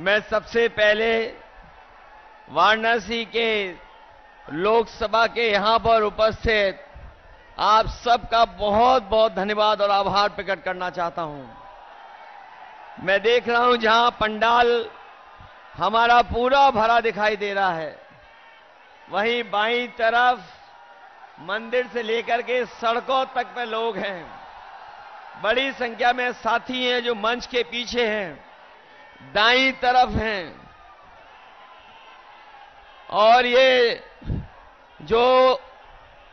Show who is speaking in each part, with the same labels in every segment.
Speaker 1: मैं सबसे पहले वाराणसी के लोकसभा के यहां पर उपस्थित आप सबका बहुत बहुत धन्यवाद और आभार प्रकट करना चाहता हूं। मैं देख रहा हूं जहां पंडाल हमारा पूरा भरा दिखाई दे रहा है, वहीं बाईं तरफ मंदिर से लेकर के सड़कों तक पे लोग हैं। बड़ी संख्या में साथी हैं जो मंच के पीछे हैं, दाईं तरफ हैं। और ये जो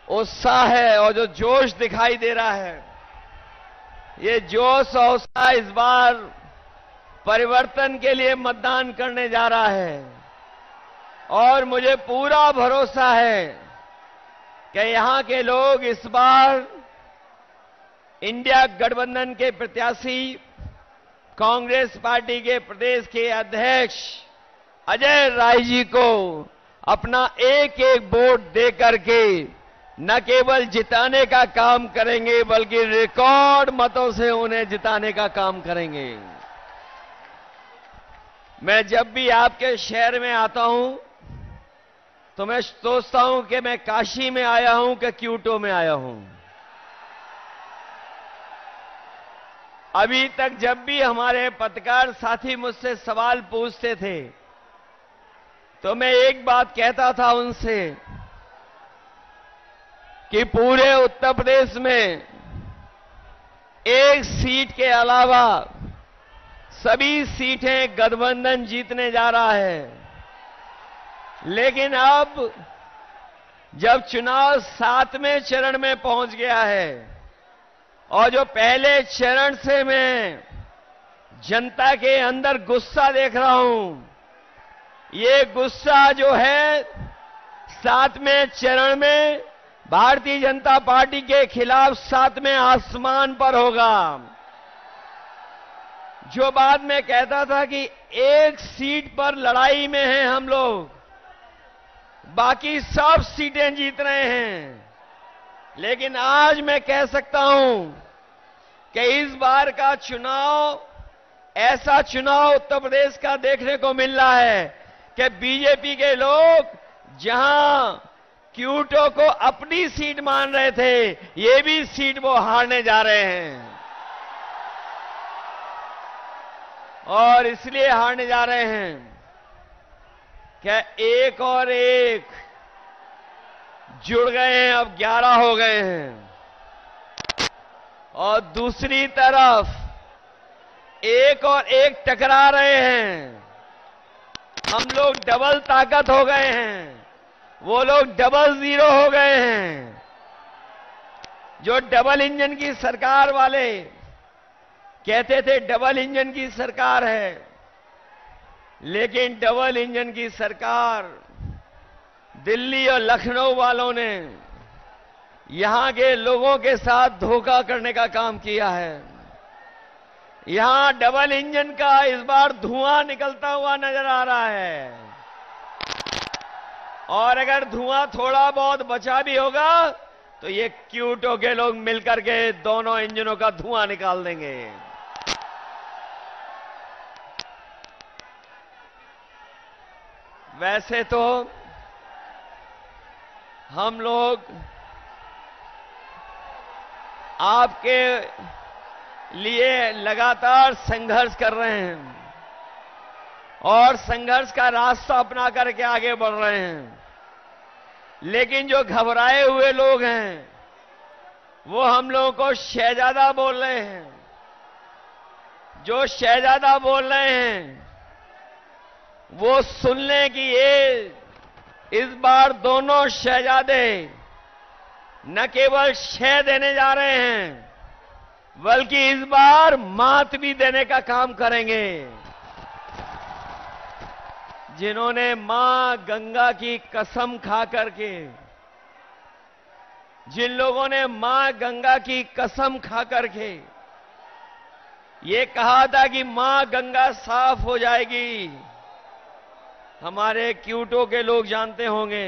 Speaker 1: उत्साह है और जो जोश दिखाई दे रहा है, ये जोश और उत्साह इस बार परिवर्तन के लिए मतदान करने जा रहा है। और मुझे पूरा भरोसा है कि यहां के लोग इस बार इंडिया गठबंधन के प्रत्याशी कांग्रेस पार्टी के प्रदेश के अध्यक्ष अजय राय जी को अपना एक एक वोट दे करके न केवल जिताने का काम करेंगे बल्कि रिकॉर्ड मतों से उन्हें जिताने का काम करेंगे। मैं जब भी आपके शहर में आता हूं तो मैं सोचता हूं कि मैं काशी में आया हूं कि क्यूटो में आया हूं। अभी तक जब भी हमारे पत्रकार साथी मुझसे सवाल पूछते थे तो मैं एक बात कहता था उनसे कि पूरे उत्तर प्रदेश में एक सीट के अलावा सभी सीटें गठबंधन जीतने जा रहा है। लेकिन अब जब चुनाव 7वें चरण में पहुंच गया है और जो पहले चरण से मैं जनता के अंदर गुस्सा देख रहा हूं, ये गुस्सा जो है 7वें चरण में भारतीय जनता पार्टी के खिलाफ 7वें आसमान पर होगा। जो बात मैं कहता था कि एक सीट पर लड़ाई में हैं हम लोग, बाकी सब सीटें जीत रहे हैं, लेकिन आज मैं कह सकता हूं कि इस बार का चुनाव ऐसा चुनाव उत्तर प्रदेश का देखने को मिल रहा है कि बीजेपी के लोग जहां क्यूटो को अपनी सीट मान रहे थे, ये भी सीट वो हारने जा रहे हैं। और इसलिए हारने जा रहे हैं क्या एक और एक जुड़ गए हैं, अब 11 हो गए हैं। और दूसरी तरफ एक और एक टकरा रहे हैं। हम लोग डबल ताकत हो गए हैं, वो लोग डबल जीरो हो गए हैं। जो डबल इंजन की सरकार वाले कहते थे डबल इंजन की सरकार है, लेकिन डबल इंजन की सरकार दिल्ली और लखनऊ वालों ने यहां के लोगों के साथ धोखा करने का काम किया है। यहां डबल इंजन का इस बार धुआं निकलता हुआ नजर आ रहा है, और अगर धुआं थोड़ा बहुत बचा भी होगा तो ये क्यूटो के लोग मिलकर के दोनों इंजनों का धुआं निकाल देंगे। वैसे तो हम लोग आपके लिए लगातार संघर्ष कर रहे हैं और संघर्ष का रास्ता अपना करके आगे बढ़ रहे हैं, लेकिन जो घबराए हुए लोग हैं वो हम लोगों को शहजादा बोल रहे हैं। जो शहजादा बोल रहे हैं वो सुन लें कि ये इस बार दोनों शहजादे न केवल शह देने जा रहे हैं बल्कि इस बार मात भी देने का काम करेंगे। जिन्होंने मां गंगा की कसम खा करके, जिन लोगों ने मां गंगा की कसम खा करके ये कहा था कि मां गंगा साफ हो जाएगी, हमारे क्यूटो के लोग जानते होंगे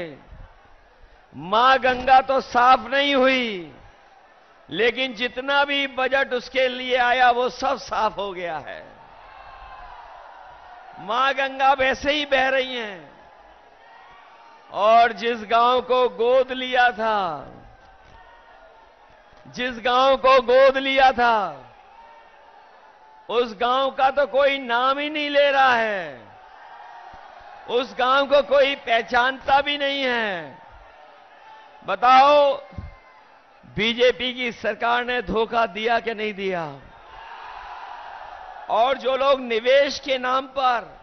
Speaker 1: मां गंगा तो साफ नहीं हुई, लेकिन जितना भी बजट उसके लिए आया वो सब साफ हो गया है। मां गंगा वैसे ही बह रही हैं। और जिस गांव को गोद लिया था, जिस गांव को गोद लिया था, उस गांव का तो कोई नाम ही नहीं ले रहा है। उस गांव को कोई पहचानता भी नहीं है। बताओ, बीजेपी की सरकार ने धोखा दिया कि नहीं दिया? और जो लोग निवेश के नाम पर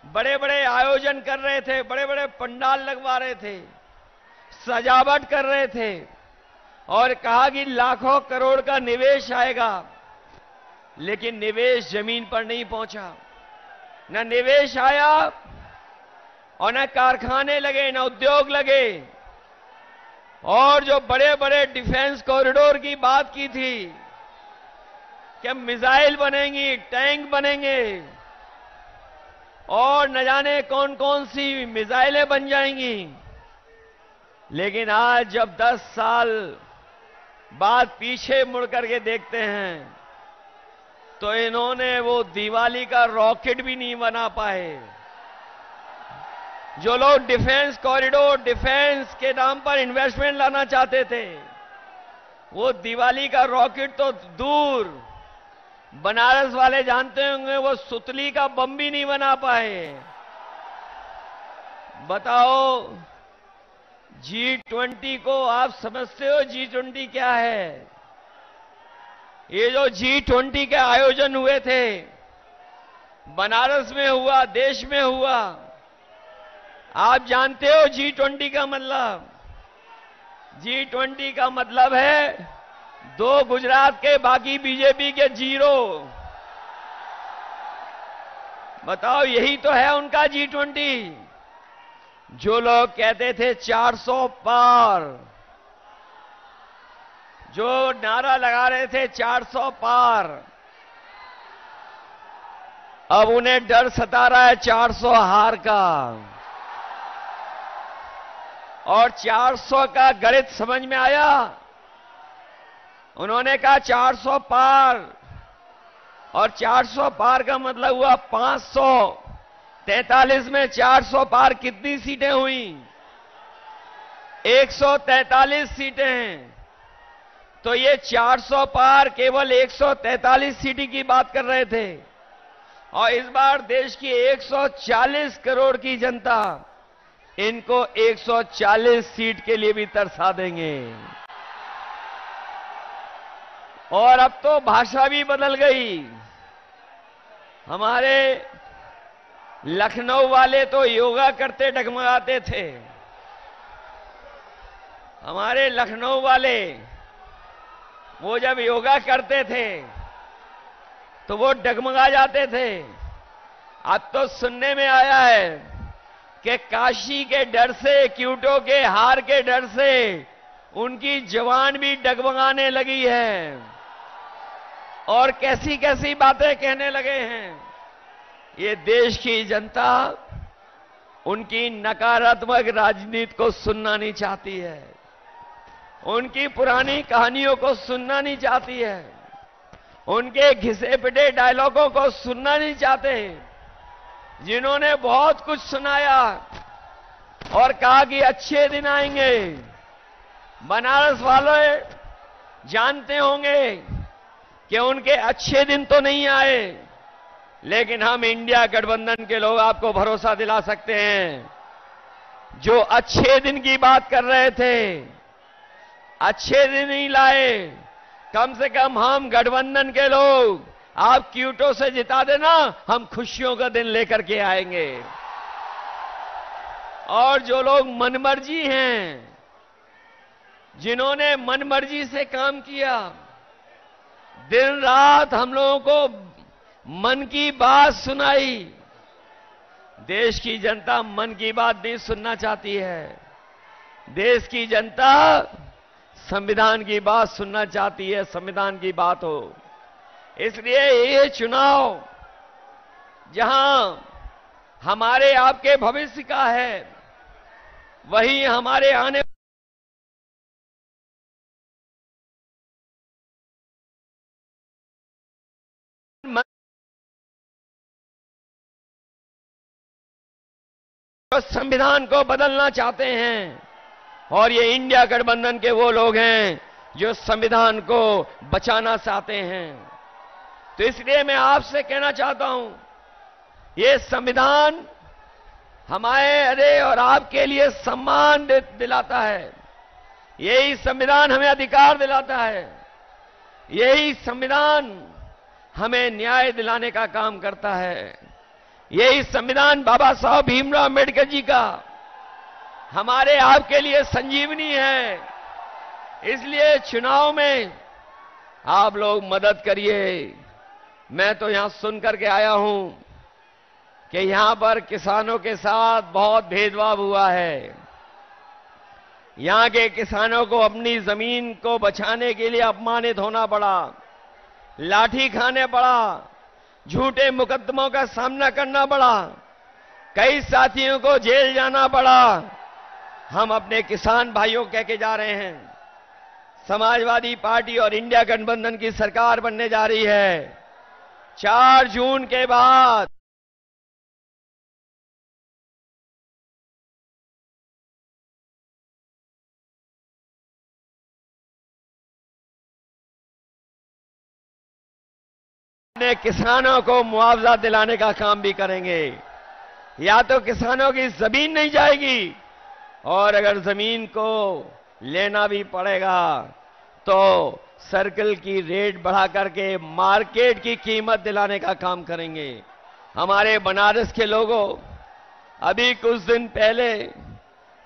Speaker 1: बड़े बड़े आयोजन कर रहे थे, बड़े बड़े पंडाल लगवा रहे थे, सजावट कर रहे थे और कहा कि लाखों करोड़ का निवेश आएगा, लेकिन निवेश जमीन पर नहीं पहुंचा। न निवेश आया और न कारखाने लगे, न उद्योग लगे। और जो बड़े बड़े डिफेंस कॉरिडोर की बात की थी कि मिसाइल बनेंगी, टैंक बनेंगे और न जाने कौन कौन सी मिसाइलें बन जाएंगी, लेकिन आज जब 10 साल बाद पीछे मुड़ करके देखते हैं तो इन्होंने वो दिवाली का रॉकेट भी नहीं बना पाए। जो लोग डिफेंस कॉरिडोर, डिफेंस के नाम पर इन्वेस्टमेंट लाना चाहते थे, वो दिवाली का रॉकेट तो दूर, बनारस वाले जानते होंगे, वो सुतली का बम भी नहीं बना पाए। बताओ, G20 को आप समझते हो G20 क्या है? ये जो G20 के आयोजन हुए थे, बनारस में हुआ, देश में हुआ, आप जानते हो G20 का मतलब? G20 का मतलब है 2 गुजरात के, बाकी बीजेपी के 0। बताओ, यही तो है उनका G20। जो लोग कहते थे 400 पार, जो नारा लगा रहे थे 400 पार, अब उन्हें डर सता रहा है 400 हार का। और 400 का गणित समझ में आया। उन्होंने कहा 400 पार, और 400 पार का मतलब हुआ 543 में 400 पार कितनी सीटें हुई? 143 सीटें हैं। तो ये 400 पार केवल 143 सीटें की बात कर रहे थे। और इस बार देश की 140 करोड़ की जनता इनको 140 सीट के लिए भी तरसा देंगे। और अब तो भाषा भी बदल गई। हमारे लखनऊ वाले तो योगा करते डगमगाते थे। हमारे लखनऊ वाले वो जब योगा करते थे तो वो डगमगा जाते थे। अब तो सुनने में आया है कि काशी के डर से, क्यूटो के हार के डर से उनकी जवान भी डगमगाने लगी है और कैसी कैसी बातें कहने लगे हैं। ये देश की जनता उनकी नकारात्मक राजनीति को सुनना नहीं चाहती है, उनकी पुरानी कहानियों को सुनना नहीं चाहती है, उनके घिसे पिटे डायलॉगों को सुनना नहीं चाहते, जिन्होंने बहुत कुछ सुनाया और कहा कि अच्छे दिन आएंगे। बनारस वाले जानते होंगे कि उनके अच्छे दिन तो नहीं आए, लेकिन हम इंडिया गठबंधन के लोग आपको भरोसा दिला सकते हैं, जो अच्छे दिन की बात कर रहे थे, अच्छे दिन नहीं लाए। कम से कम हम गठबंधन के लोग, आप क्यूटो से जिता देना, हम खुशियों का दिन लेकर के आएंगे। और जो लोग मनमर्जी हैं, जिन्होंने मनमर्जी से काम किया, दिन रात हम लोगों को मन की बात सुनाई। देश की जनता मन की बात नहीं सुनना चाहती है। देश की जनता संविधान की बात सुनना चाहती है, संविधान की बात हो। इसलिए ये चुनाव जहां हमारे आपके भविष्य का है, वही हमारे आने जो संविधान को बदलना चाहते हैं, और ये इंडिया गठबंधन के वो लोग हैं जो संविधान को बचाना चाहते हैं। तो इसलिए मैं आपसे कहना चाहता हूं, ये संविधान हमारे और आपके लिए सम्मान दिलाता है। यही संविधान हमें अधिकार दिलाता है। यही संविधान हमें न्याय दिलाने का काम करता है। यही संविधान बाबा साहब भीमराव अम्बेडकर जी का हमारे आपके लिए संजीवनी है। इसलिए चुनाव में आप लोग मदद करिए। मैं तो यहां सुनकर के आया हूं कि यहां पर किसानों के साथ बहुत भेदभाव हुआ है। यहां के किसानों को अपनी जमीन को बचाने के लिए अपमानित होना पड़ा, लाठी खाने पड़ा, झूठे मुकदमों का सामना करना पड़ा, कई साथियों को जेल जाना पड़ा। हम अपने किसान भाइयों कह के जा रहे हैं, समाजवादी पार्टी और इंडिया गठबंधन की सरकार बनने जा रही है। 4 जून के बाद अपने किसानों को मुआवजा दिलाने का काम भी करेंगे। या तो किसानों की जमीन नहीं जाएगी, और अगर जमीन को लेना भी पड़ेगा तो सर्कल की रेट बढ़ा करके मार्केट की कीमत दिलाने का काम करेंगे। हमारे बनारस के लोगों, अभी कुछ दिन पहले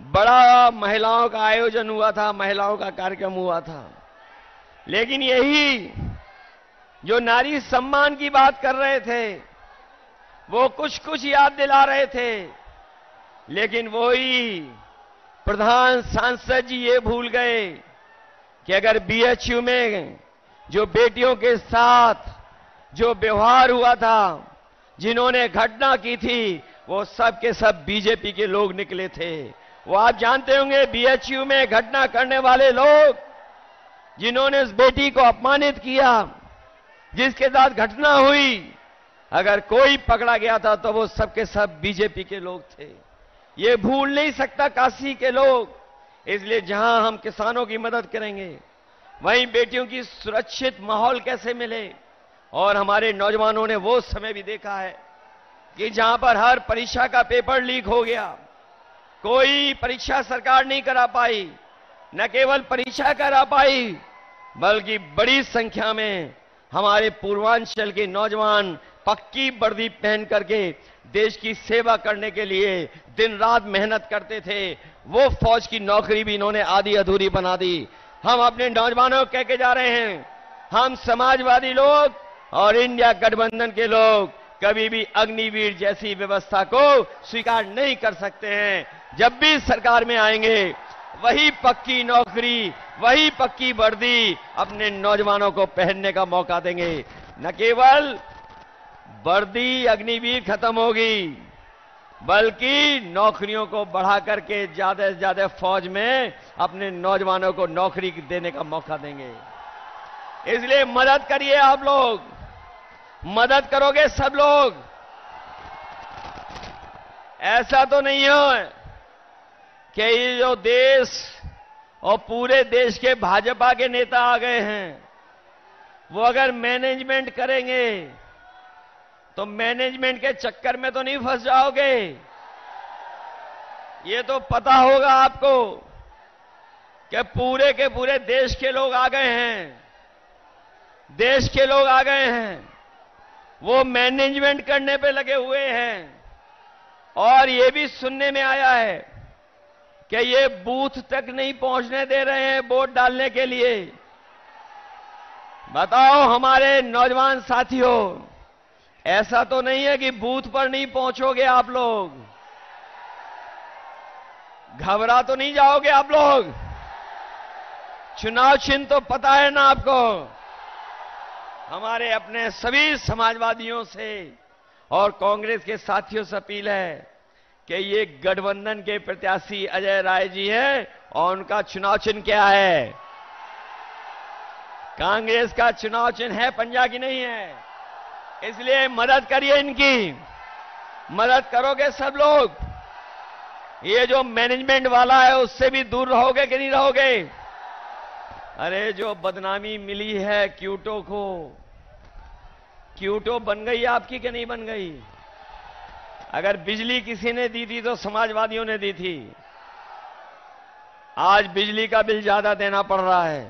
Speaker 1: बड़ा महिलाओं का आयोजन हुआ था, महिलाओं का कार्यक्रम हुआ था, लेकिन यही जो नारी सम्मान की बात कर रहे थे वो कुछ कुछ याद दिला रहे थे, लेकिन वही प्रधान सांसद जी ये भूल गए कि अगर बीएचयू में जो बेटियों के साथ जो व्यवहार हुआ था, जिन्होंने घटना की थी, वो सब के सब बीजेपी के लोग निकले थे। वो आप जानते होंगे, बीएचयू में घटना करने वाले लोग जिन्होंने उस बेटी को अपमानित किया, जिसके साथ घटना हुई, अगर कोई पकड़ा गया था तो वो सब के सब बीजेपी के लोग थे। ये भूल नहीं सकता काशी के लोग। इसलिए जहां हम किसानों की मदद करेंगे, वहीं बेटियों की सुरक्षित माहौल कैसे मिले। और हमारे नौजवानों ने वो समय भी देखा है कि जहां पर हर परीक्षा का पेपर लीक हो गया, कोई परीक्षा सरकार नहीं करा पाई, न केवल परीक्षा करा पाई बल्कि बड़ी संख्या में हमारे पूर्वांचल के नौजवान पक्की वर्दी पहन करके देश की सेवा करने के लिए दिन रात मेहनत करते थे। वो फौज की नौकरी भी इन्होंने आधी अधूरी बना दी। हम अपने नौजवानों को कह के जा रहे हैं, हम समाजवादी लोग और इंडिया गठबंधन के लोग कभी भी अग्निवीर जैसी व्यवस्था को स्वीकार नहीं कर सकते हैं। जब भी सरकार में आएंगे, वही पक्की नौकरी, वही पक्की वर्दी अपने नौजवानों को पहनने का मौका देंगे। न केवल वर्दी अग्निवीर खत्म होगी, बल्कि नौकरियों को बढ़ा करके ज्यादा से ज्यादा फौज में अपने नौजवानों को नौकरी देने का मौका देंगे। इसलिए मदद करिए आप लोग, मदद करोगे सब लोग। ऐसा तो नहीं हो कि ये जो देश और पूरे देश के भाजपा के नेता आ गए हैं, वो अगर मैनेजमेंट करेंगे तो मैनेजमेंट के चक्कर में तो नहीं फंस जाओगे। ये तो पता होगा आपको कि पूरे के पूरे देश के लोग आ गए हैं, देश के लोग आ गए हैं, वो मैनेजमेंट करने पे लगे हुए हैं। और ये भी सुनने में आया है कि ये बूथ तक नहीं पहुंचने दे रहे हैं वोट डालने के लिए। बताओ हमारे नौजवान साथियों, ऐसा तो नहीं है कि बूथ पर नहीं पहुंचोगे आप लोग? घबरा तो नहीं जाओगे आप लोग? चुनाव चिन्ह तो पता है ना आपको? हमारे अपने सभी समाजवादियों से और कांग्रेस के साथियों से अपील है कि ये गठबंधन के प्रत्याशी अजय राय जी हैं और उनका चुनाव चिन्ह क्या है? कांग्रेस का चुनाव चिन्ह है पंजा की नहीं है। इसलिए मदद करिए, इनकी मदद करोगे सब लोग। ये जो मैनेजमेंट वाला है उससे भी दूर रहोगे कि नहीं रहोगे? अरे जो बदनामी मिली है क्यूटो को, क्यूटो बन गई आपकी कि नहीं बन गई? अगर बिजली किसी ने दी थी तो समाजवादियों ने दी थी। आज बिजली का बिल ज्यादा देना पड़ रहा है।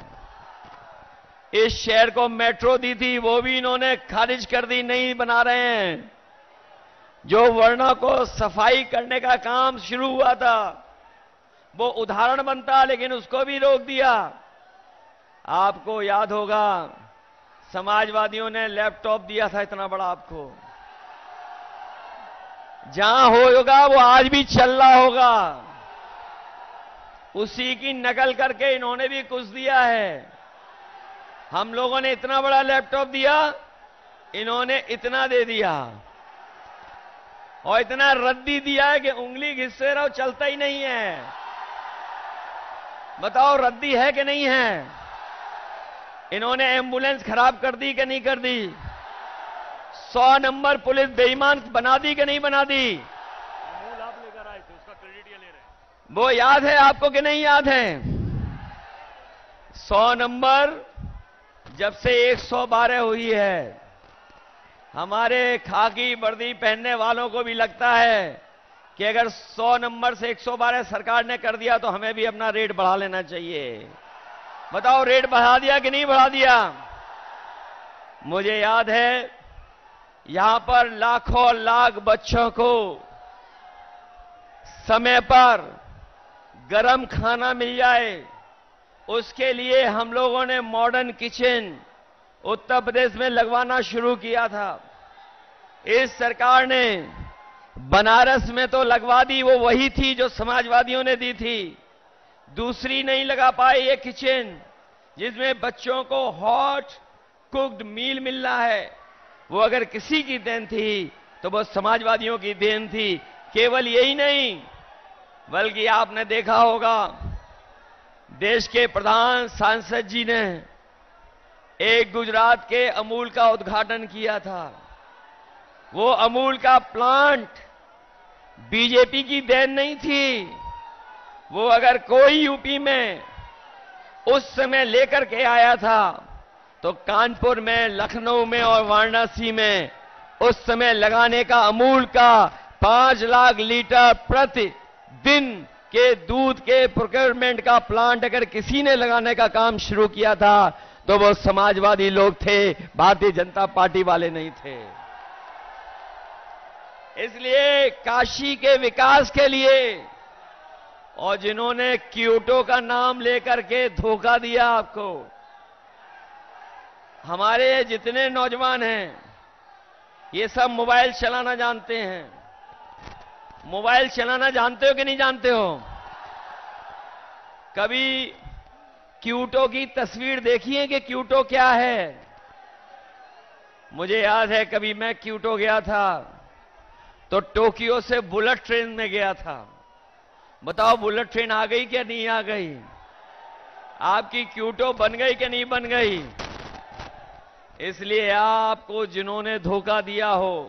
Speaker 1: इस शहर को मेट्रो दी थी, वो भी इन्होंने खारिज कर दी, नहीं बना रहे हैं। जो वर्णा को सफाई करने का काम शुरू हुआ था वो उदाहरण बनता, लेकिन उसको भी रोक दिया। आपको याद होगा समाजवादियों ने लैपटॉप दिया था इतना बड़ा आपको, जहां होगा वो आज भी चल रहा होगा। उसी की नकल करके इन्होंने भी कुछ दिया है। हम लोगों ने इतना बड़ा लैपटॉप दिया, इन्होंने इतना दे दिया और इतना रद्दी दिया है कि उंगली घिससे रहो चलता ही नहीं है। बताओ रद्दी है कि नहीं है? इन्होंने एम्बुलेंस खराब कर दी कि नहीं कर दी? 100 नंबर पुलिस बेईमान बना दी कि नहीं बना दी?
Speaker 2: अमूल आप लेकर आए थे, उसका क्रेडिट ये ले रहे हैं।
Speaker 1: वो याद है आपको कि नहीं याद है? 100 नंबर जब से 112 हुई है, हमारे खाकी वर्दी पहनने वालों को भी लगता है कि अगर 100 नंबर से 112 सरकार ने कर दिया तो हमें भी अपना रेट बढ़ा लेना चाहिए। बताओ रेट बढ़ा दिया कि नहीं बढ़ा दिया? मुझे याद है यहां पर लाखों लाख बच्चों को समय पर गरम खाना मिल जाए, उसके लिए हम लोगों ने मॉडर्न किचन उत्तर प्रदेश में लगवाना शुरू किया था। इस सरकार ने बनारस में तो लगवा दी, वो वही थी जो समाजवादियों ने दी थी। दूसरी नहीं लगा पाए ये किचन जिसमें बच्चों को हॉट कुक्ड मील मिल रहा है। वो अगर किसी की देन थी तो वो समाजवादियों की देन थी। केवल यही नहीं बल्कि आपने देखा होगा देश के प्रधान सांसद जी ने एक गुजरात के अमूल का उद्घाटन किया था। वो अमूल का प्लांट बीजेपी की देन नहीं थी। वो अगर कोई यूपी में उस समय लेकर के आया था तो कानपुर में, लखनऊ में और वाराणसी में उस समय लगाने का अमूल का 5 लाख लीटर प्रतिदिन के दूध के प्रोक्योरमेंट का प्लांट अगर किसी ने लगाने का काम शुरू किया था तो वो समाजवादी लोग थे, भारतीय जनता पार्टी वाले नहीं थे। इसलिए काशी के विकास के लिए और जिन्होंने क्यूटो का नाम लेकर के धोखा दिया आपको, हमारे जितने नौजवान हैं ये सब मोबाइल चलाना जानते हैं। मोबाइल चलाना जानते हो कि नहीं जानते हो? कभी क्यूटो की तस्वीर देखी है कि क्यूटो क्या है? मुझे याद है कभी मैं क्यूटो गया था तो टोक्यो से बुलेट ट्रेन में गया था। बताओ बुलेट ट्रेन आ गई क्या नहीं आ गई? आपकी क्यूटो बन गई कि नहीं बन गई? इसलिए आपको जिन्होंने धोखा दिया हो,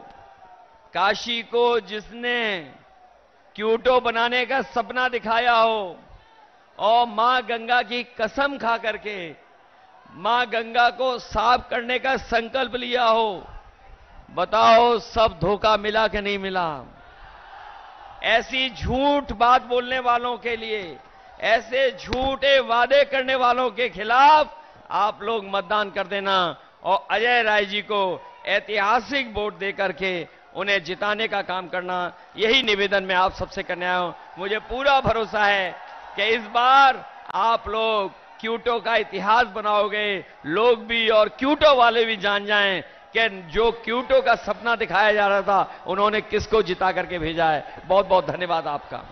Speaker 1: काशी को जिसने क्यूटो बनाने का सपना दिखाया हो और मां गंगा की कसम खा करके मां गंगा को साफ करने का संकल्प लिया हो, बताओ सब धोखा मिला कि नहीं मिला? ऐसी झूठ बात बोलने वालों के लिए, ऐसे झूठे वादे करने वालों के खिलाफ आप लोग मतदान कर देना और अजय राय जी को ऐतिहासिक वोट देकर के उन्हें जिताने का काम करना। यही निवेदन मैं आप सबसे करने आया हूं। मुझे पूरा भरोसा है कि इस बार आप लोग क्यूटो का इतिहास बनाओगे, लोग भी और क्यूटो वाले भी जान जाएं कि जो क्यूटो का सपना दिखाया जा रहा था उन्होंने किसको जिता करके भेजा है। बहुत बहुत धन्यवाद आपका।